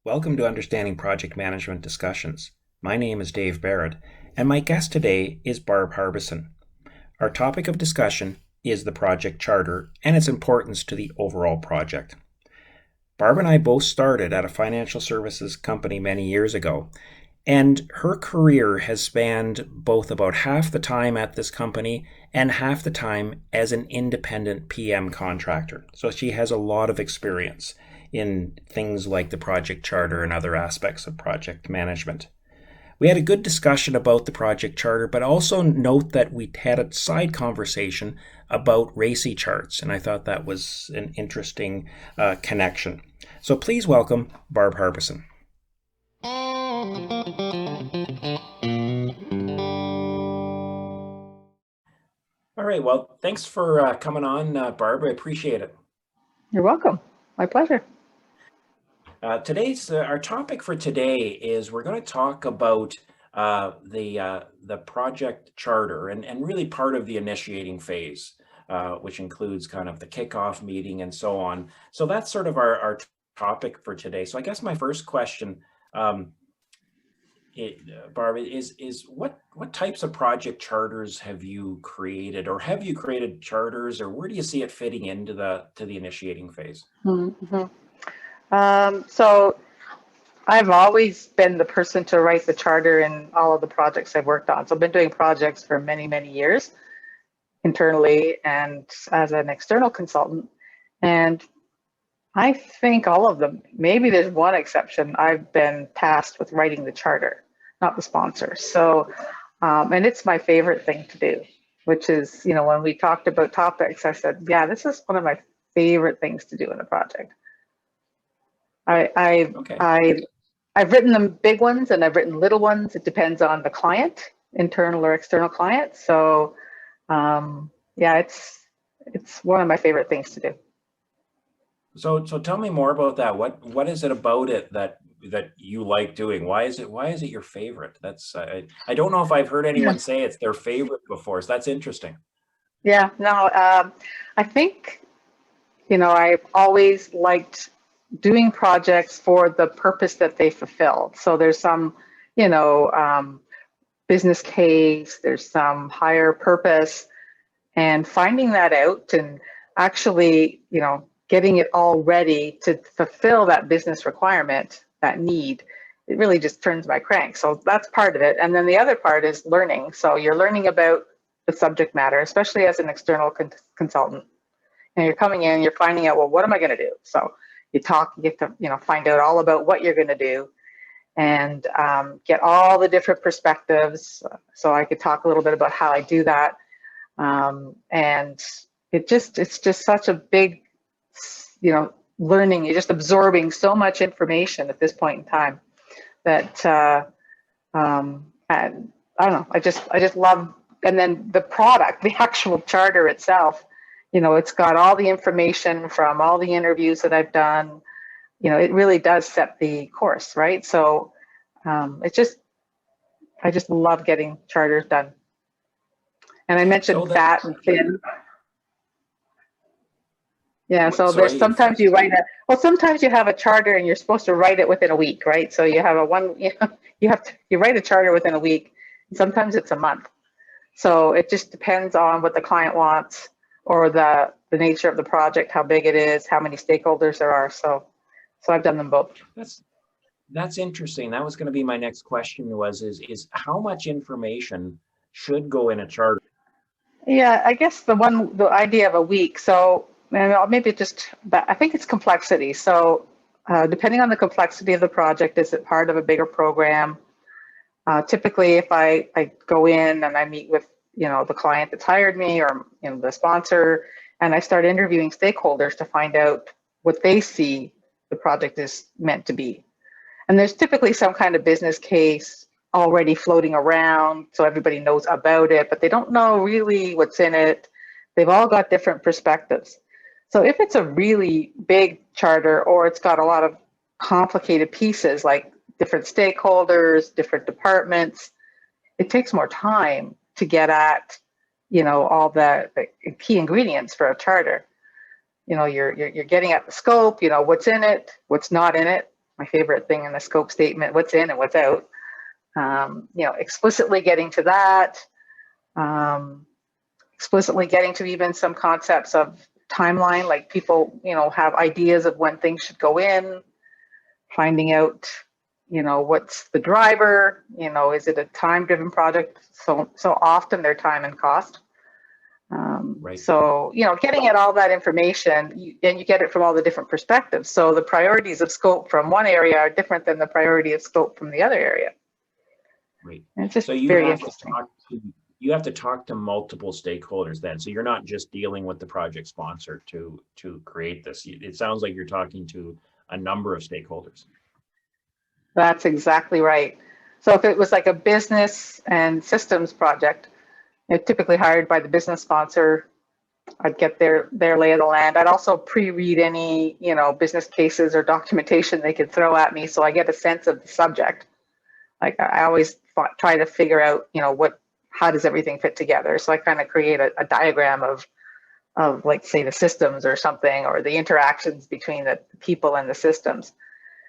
Welcome to Understanding Project Management Discussions. My name is Dave Barrett, and my guest today is Barb Harbison. Our topic of discussion is the project charter and its importance to the overall project. Barb and I both started at a financial services company many years ago, and her career has spanned both about half the time at this company and half the time as an independent PM contractor. So she has a lot of experience in things like the project charter and other aspects of project management. We had a good discussion about the project charter, but also note that we had a side conversation about RACI charts, and I thought that was an interesting connection. So please welcome Barb Harbison. All right, well, thanks for coming on, Barb. I appreciate it. You're welcome. My pleasure. Our topic for today is we're going to talk about the project charter and really part of the initiating phase, which includes kind of the kickoff meeting and so on. So that's sort of our topic for today. So I guess my first question, Barb, is what types of project charters have you created, or have you created charters, or where do you see it fitting into the initiating phase? Mm-hmm. So I've always been the person to write the charter in all of the projects I've worked on. So I've been doing projects for many, many years internally and as an external consultant. And I think all of them, maybe there's one exception, I've been tasked with writing the charter, not the sponsor. So, and it's my favorite thing to do, which is, when we talked about topics, I said, yeah, this is one of my favorite things to do in a project. I've written them big ones and I've written little ones. It depends on the client, internal or external client. So yeah, it's one of my favorite things to do. So tell me more about that. What is it about it that you like doing? Why is it your favorite? That's I don't know if I've heard anyone say it's their favorite before. So that's interesting. Yeah, no, I think I've always liked doing projects for the purpose that they fulfill. So there's some, business case, there's some higher purpose, and finding that out and actually, getting it all ready to fulfill that business requirement, that need, it really just turns my crank. So that's part of it. And then the other part is learning. So you're learning about the subject matter, especially as an external consultant. And you're coming in, you're finding out, well, what am I going to do? So you get to find out all about what you're going to do, and get all the different perspectives. So I could talk a little bit about how I do that, and it's just such a big learning. You're just absorbing so much information at this point in time that and I don't know. I just love. And then the product, the actual charter itself. It's got all the information from all the interviews that I've done. It really does set the course, right? So I just love getting charters done. And I mentioned fat and thin. Yeah, so there's sometimes you sometimes you have a charter and you're supposed to write it within a week, right? So you have you write a charter within a week. Sometimes it's a month. So it just depends on what the client wants, or the nature of the project, how big it is, how many stakeholders there are. So I've done them both. That's interesting. That was going to be my next question, is how much information should go in a charter? Yeah, I guess the idea of a week. So maybe I think it's complexity. So depending on the complexity of the project, is it part of a bigger program? Typically, if I go in and I meet with the client that's hired me, or the sponsor, and I start interviewing stakeholders to find out what they see the project is meant to be. And there's typically some kind of business case already floating around, so everybody knows about it, but they don't know really what's in it. They've all got different perspectives. So if it's a really big charter, or it's got a lot of complicated pieces like different stakeholders, different departments, it takes more time to get at, all the key ingredients for a charter. you're getting at the scope, what's in it, what's not in it. My favorite thing in the scope statement, what's in and what's out. Explicitly getting to that, explicitly getting to even some concepts of timeline, like people, have ideas of when things should go in, finding out, what's the driver, is it a time-driven project? So often they're time and cost. Right. So, getting at all that information, and you get it from all the different perspectives. So the priorities of scope from one area are different than the priority of scope from the other area. Right. And it's just so you very have interesting. you have to talk to multiple stakeholders then. So you're not just dealing with the project sponsor to create this. It sounds like you're talking to a number of stakeholders. That's exactly right. So if it was like a business and systems project, typically hired by the business sponsor, I'd get their lay of the land. I'd also pre-read any, business cases or documentation they could throw at me, so I get a sense of the subject. Like I always try to figure out, how does everything fit together? So I kind of create a diagram of like, say, the systems or something, or the interactions between the people and the systems.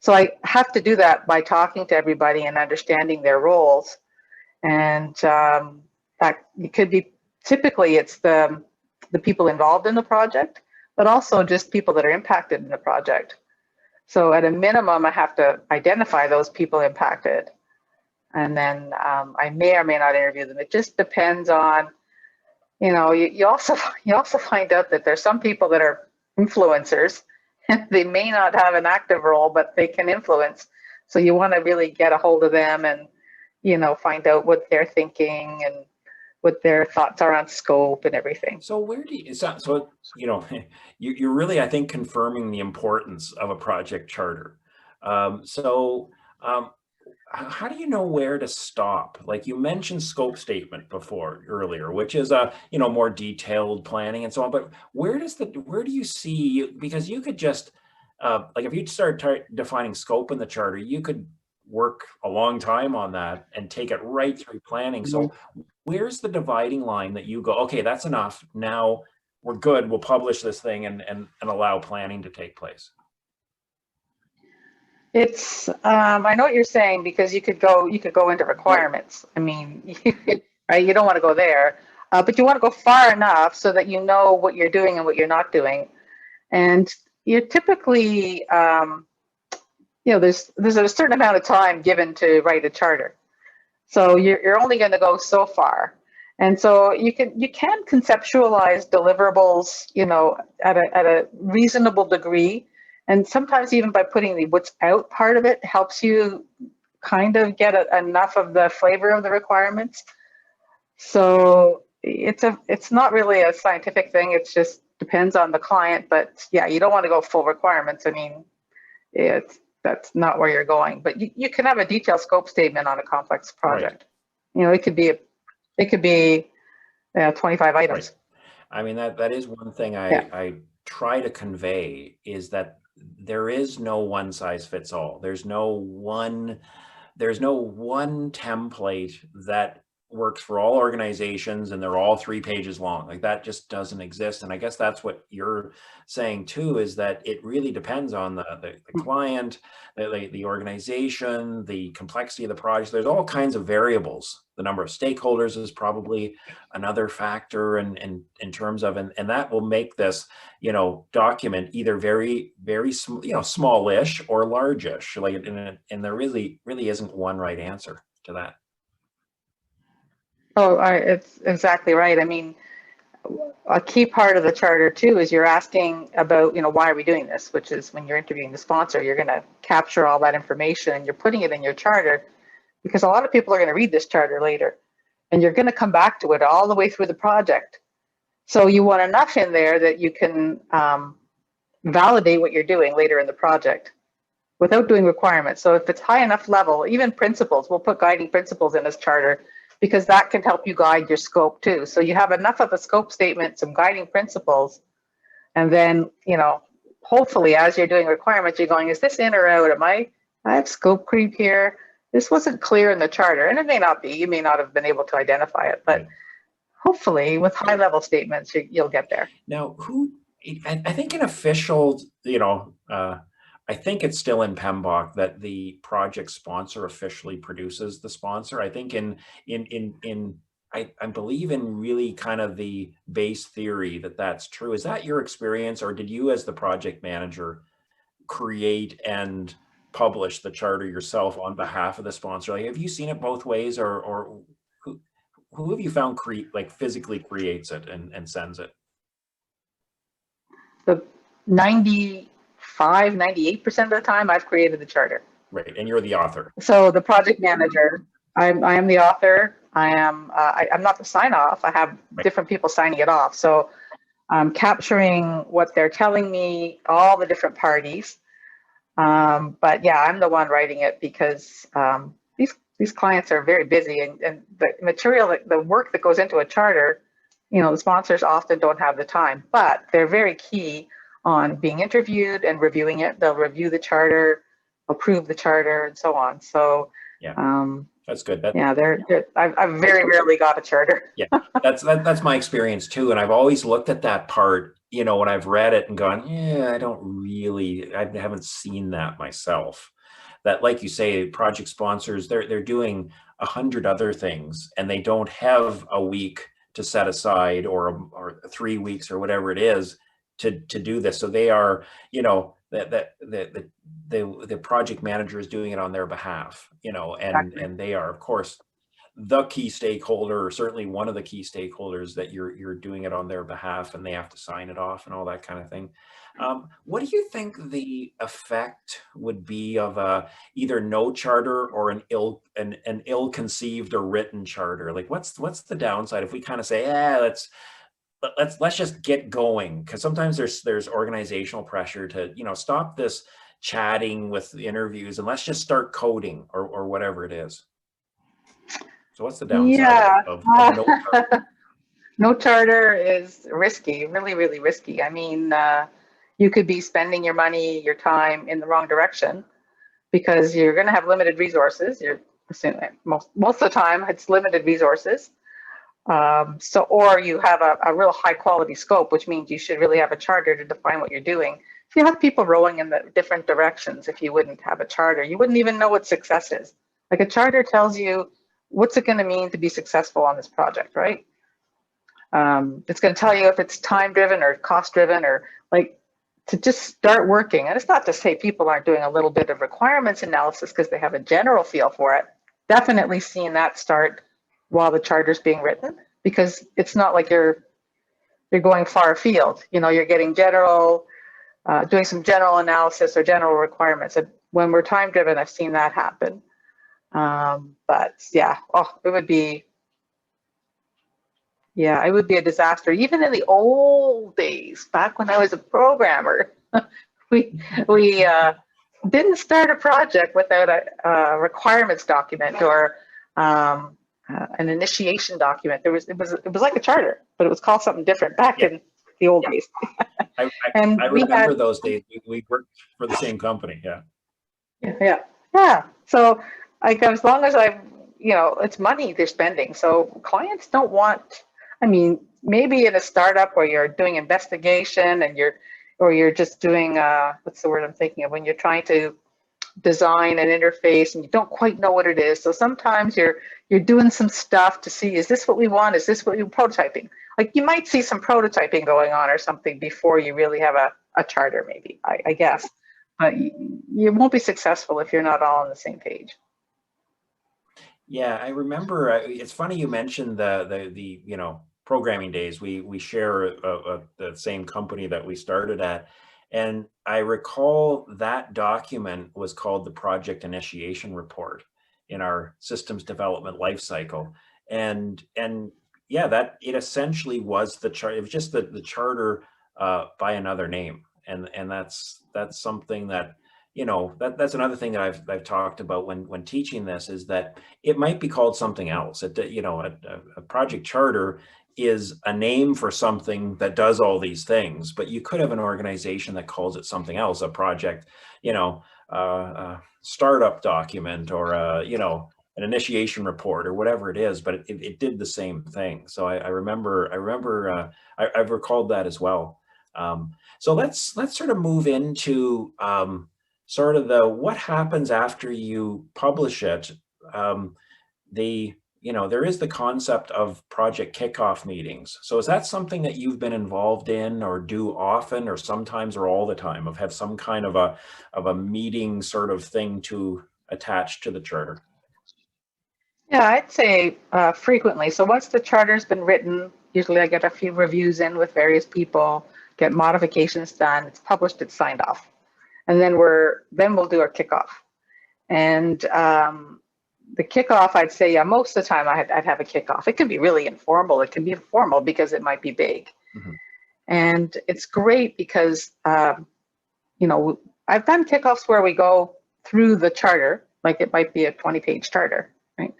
So I have to do that by talking to everybody and understanding their roles. And that it could be, typically it's the people involved in the project, but also just people that are impacted in the project. So at a minimum, I have to identify those people impacted. And then I may or may not interview them. It just depends on, you also find out that there's some people that are influencers. They may not have an active role, but they can influence. So you want to really get a hold of them and, find out what they're thinking and what their thoughts are on scope and everything. So where do you, so, you're really, I think, confirming the importance of a project charter. How do you know where to stop? Like you mentioned scope statement earlier, which is a, more detailed planning and so on, but where do you see, because you could just, like if you start defining scope in the charter, you could work a long time on that and take it right through planning. So where's the dividing line that you go, okay, that's enough. Now we're good. We'll publish this thing and allow planning to take place. It's, I know what you're saying, because you could go into requirements. Right. I mean, right? You don't want to go there, but you want to go far enough so that you know what you're doing and what you're not doing. And you're typically, there's a certain amount of time given to write a charter. So you're only going to go so far. And so you can conceptualize deliverables, at a reasonable degree. And sometimes even by putting the what's out part of it helps you kind of get enough of the flavor of the requirements. So it's not really a scientific thing. It just depends on the client. But yeah, you don't want to go full requirements. I mean, that's not where you're going. But you can have a detailed scope statement on a complex project. Right. It could be 25 items. Right. I mean, that is one thing I try to convey, is that there is no one size fits all. There's no one template that works for all organizations and they're all 3 pages long. Like that just doesn't exist. And I guess that's what you're saying too, is that it really depends on the client, the organization, the complexity of the project. There's all kinds of variables. The number of stakeholders is probably another factor in terms of, and that will make this, document either very, very, smallish or largish. Like, and there really isn't one right answer to that. Oh, it's exactly right. I mean, a key part of the charter too is you're asking about, why are we doing this? Which is when you're interviewing the sponsor, you're going to capture all that information and you're putting it in your charter, because a lot of people are going to read this charter later and you're going to come back to it all the way through the project. So you want enough in there that you can validate what you're doing later in the project without doing requirements. So if it's high enough level, even principles, we'll put guiding principles in this charter, because that can help you guide your scope too. So you have enough of a scope statement, some guiding principles, and then, hopefully as you're doing requirements, you're going, is this in or out? I have scope creep here. This wasn't clear in the charter, and it may not be. You may not have been able to identify it, but hopefully with high level statements, you'll get there. Now, who I think an official, I think it's still in PMBOK that the project sponsor officially produces the sponsor. I think I believe in really kind of the base theory that that's true. Is that your experience, or did you as the project manager create and publish the charter yourself on behalf of the sponsor? Like, have you seen it both ways, or who have you found like physically creates it and sends it? The 98% of the time I've created the charter. Right, and you're the author. So the project manager, I am the author. I'm not the sign off. I have different people signing it off. So I'm capturing what they're telling me, all the different parties. But yeah, I'm the one writing it because these clients are very busy, and the material, the work that goes into a charter, the sponsors often don't have the time, but they're very key on being interviewed and reviewing it. They'll review the charter, approve the charter, and so on. So yeah, that's good. I've very rarely got a charter. Yeah, that's my experience too, and I've always looked at that part, when I've read it and gone, yeah, I haven't seen that myself. That, like you say, project sponsors, they're doing 100 other things, and they don't have a week to set aside, or 3 weeks, or whatever it is, to do this. So they are, the project manager is doing it on their behalf, Exactly. and they are, of course, the key stakeholder, or certainly one of the key stakeholders, that you're doing it on their behalf, and they have to sign it off and all that kind of thing. What do you think the effect would be of either no charter or an ill-conceived or written charter? Like, what's the downside if we kind of say, let's just get going? Because sometimes there's organizational pressure to stop this chatting with the interviews, and let's just start coding, or whatever it is. So what's the downside of no charter? No charter is risky, really, really risky. I mean, you could be spending your money, your time in the wrong direction, because you're going to have limited resources. You're assuming most of the time it's limited resources. Or you have a real high quality scope, which means you should really have a charter to define what you're doing. If you have people rowing in the different directions, if you wouldn't have a charter, you wouldn't even know what success is. Like, a charter tells you what's it going to mean to be successful on this project, right? It's going to tell you if it's time driven or cost driven, or like to just start working. And it's not to say people aren't doing a little bit of requirements analysis because they have a general feel for it. Definitely seeing that start while the charter's being written, because it's not like you're going far afield. You're getting general, doing some general analysis or general requirements. And when we're time driven, I've seen that happen. But yeah, it would be a disaster. Even in the old days, back when I was a programmer, we didn't start a project without a requirements document, or an initiation document. It was like a charter, but it was called something different back in the old days. I remember those days. We worked for the same company. Yeah. So, like, as long as it's money they're spending. So clients don't want, maybe in a startup where you're doing investigation and you're just doing, what's the word I'm thinking of, when you're trying to design an interface and you don't quite know what it is. So sometimes you're doing some stuff to see, is this what we want? Is this what you're prototyping? Like, you might see some prototyping going on or something before you really have a charter, maybe, I guess. But you won't be successful if you're not all on the same page. Yeah, I remember. It's funny you mentioned the programming days. We share the same company that we started at, and I recall that document was called the Project Initiation Report in our systems development lifecycle, and yeah, that it essentially was the chart. It was just the charter by another name, and that's something that. That's another thing that I've talked about when teaching this, is that it might be called something else. A project charter is a name for something that does all these things, but you could have an organization that calls it something else, a project, startup document, or an initiation report, or whatever it is, but it did the same thing. So I've recalled that as well. So let's sort of move into sort of the what happens after you publish it. The there is the concept of project kickoff meetings. So is that something that you've been involved in or do often or sometimes or all the time, of have some kind of a meeting sort of thing to attach to the charter? Yeah, I'd say frequently. So once the charter's been written, usually I get a few reviews in with various people, get modifications done, it's published, it's signed off. And then we'll do our kickoff. And the kickoff, I'd say, yeah, most of the time I'd have a kickoff. It can be really informal. It can be formal because it might be big. Mm-hmm. And it's great because, I've done kickoffs where we go through the charter, like it might be a 20-page charter, right?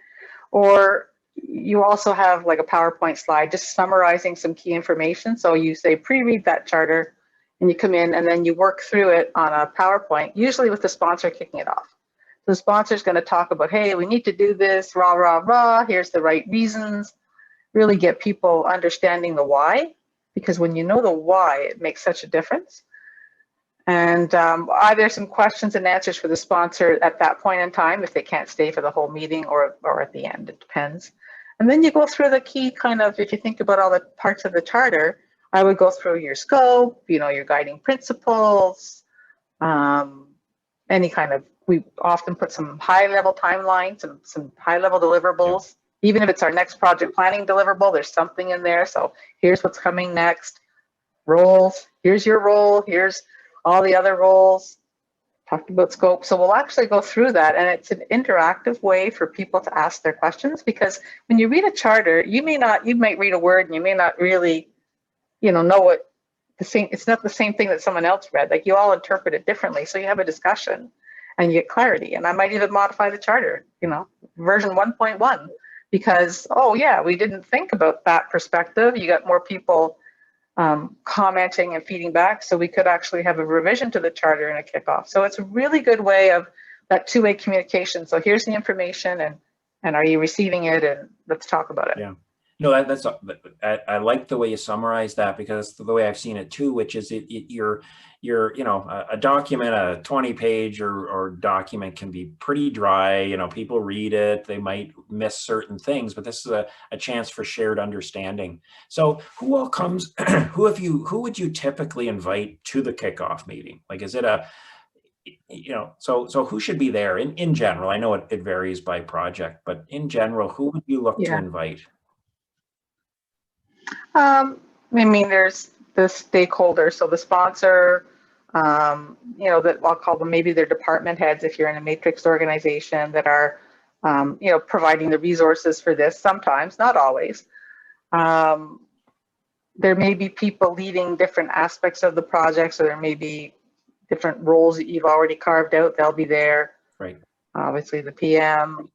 Or you also have like a PowerPoint slide just summarizing some key information. So you say pre-read that charter and you come in and then you work through it on a PowerPoint, usually with the sponsor kicking it off. The sponsor is going to talk about, hey, we need to do this, rah, rah, rah, here's the right reasons, really get people understanding the why, because when you know the why, it makes such a difference. And either some questions and answers for the sponsor at that point in time, if they can't stay for the whole meeting, or at the end, it depends. And then you go through the key kind of, if you think about all the parts of the charter, I would go through your scope, your guiding principles, any kind of, we often put some high level timelines and some high level deliverables. Yeah. Even if it's our next project planning deliverable, there's something in there. So here's what's coming next. Roles, here's your role, here's all the other roles, talked about scope. So we'll actually go through that, and it's an interactive way for people to ask their questions, because when you read a charter, you might read a word and you may not really, know what it's not the same thing that someone else read. Like, you all interpret it differently. So you have a discussion and you get clarity. And I might even modify the charter, version 1.1, because, oh yeah, we didn't think about that perspective. You got more people commenting and feeding back, so we could actually have a revision to the charter and a kickoff. So it's a really good way of that two-way communication. So here's the information, and are you receiving it, and let's talk about it. Yeah. No, I like the way you summarize that, because the way I've seen it too, which is you're a document, a 20-page or document can be pretty dry. People read it, they might miss certain things, but this is a chance for shared understanding. So who all comes? Who would you typically invite to the kickoff meeting? Like, is it so who should be there in general? I know it varies by project, but in general, who would you look to invite? There's the stakeholders, so the sponsor, that I'll call them, maybe their department heads if you're in a matrix organization, that are, providing the resources for this. Sometimes, not always. There may be people leading different aspects of the project, so there may be different roles that you've already carved out. They'll be there. Right. Obviously, the PM.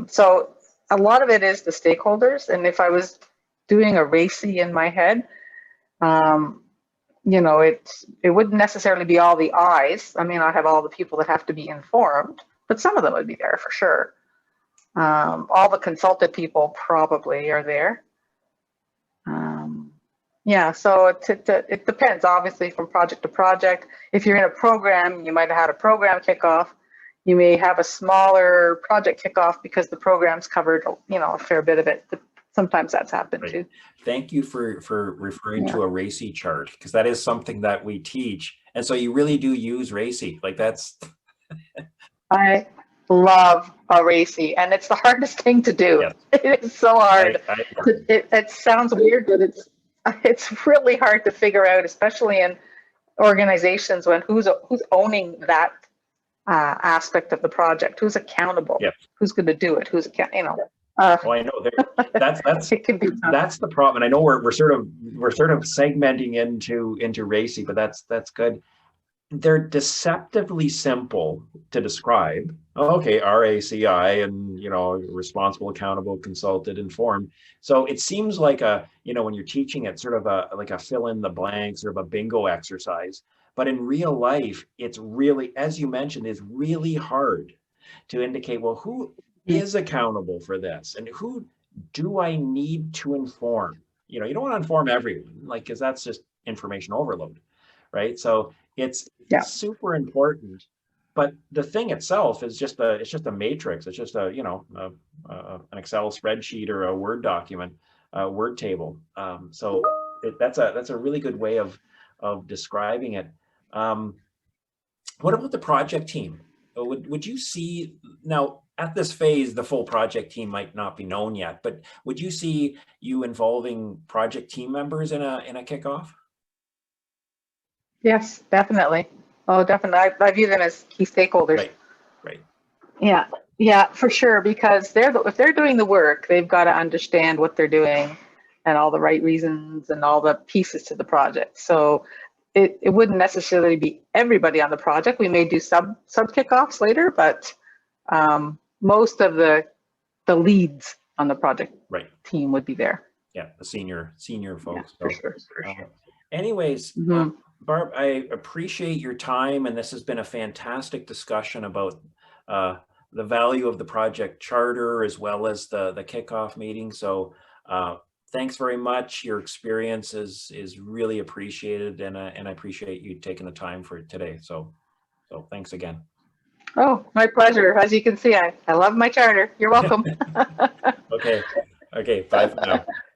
So a lot of it is the stakeholders, and if I was doing a RACI in my head, it wouldn't necessarily be all the I's. I mean, I have all the people that have to be informed, but some of them would be there for sure. All the consulted people probably are there. So it depends, obviously, from project to project. If you're in a program, you might have had a program kickoff. You may have a smaller project kickoff because the program's covered, a fair bit of it. Sometimes that's happened too. Thank you for referring to a RACI chart, because that is something that we teach. And so you really do use RACI. Like, that's... I love a RACI, and it's the hardest thing to do. Yes. It is so hard. It sounds weird, but it's really hard to figure out, especially in organizations, when who's owning that aspect of the project, who's accountable, who's going to do it, who's well, I know that's the problem. And I know we're sort of segmenting into RACI, but that's good. They're deceptively simple to describe. Okay, RACI, and responsible, accountable, consulted, informed. So it seems like when you're teaching it, sort of like a fill in the blanks, sort of a bingo exercise. But in real life, it's really, as you mentioned, is really hard to indicate, well, who is accountable for this, and who do I need to inform? You don't want to inform everyone, because that's just information overload, right? So it's Yeah. super important. But the thing itself is just a matrix. It's just an Excel spreadsheet or a Word document, a Word table. So that's a really good way of describing it. What about the project team? Would you see, now at this phase, the full project team might not be known yet, but would you see you involving project team members in a kickoff? Yes, definitely. Oh, definitely. I view them as key stakeholders. Right, right, Yeah, yeah, for sure. Because if they're doing the work, they've got to understand what they're doing and all the right reasons and all the pieces to the project. So it wouldn't necessarily be everybody on the project. We may do sub kickoffs later, but most of the leads on the project right. team would be there. Yeah, the senior Yeah, folks. for So, sure, for uh, sure. anyways, Hmm. Barb, I appreciate your time, and this has been a fantastic discussion about uh, the value of the project charter as well as the kickoff meeting. So, thanks very much. Your experience is really appreciated, and I appreciate you taking the time for today. So thanks again. Oh, my pleasure. As you can see, I love my charter. You're welcome. Okay, okay. Bye for now.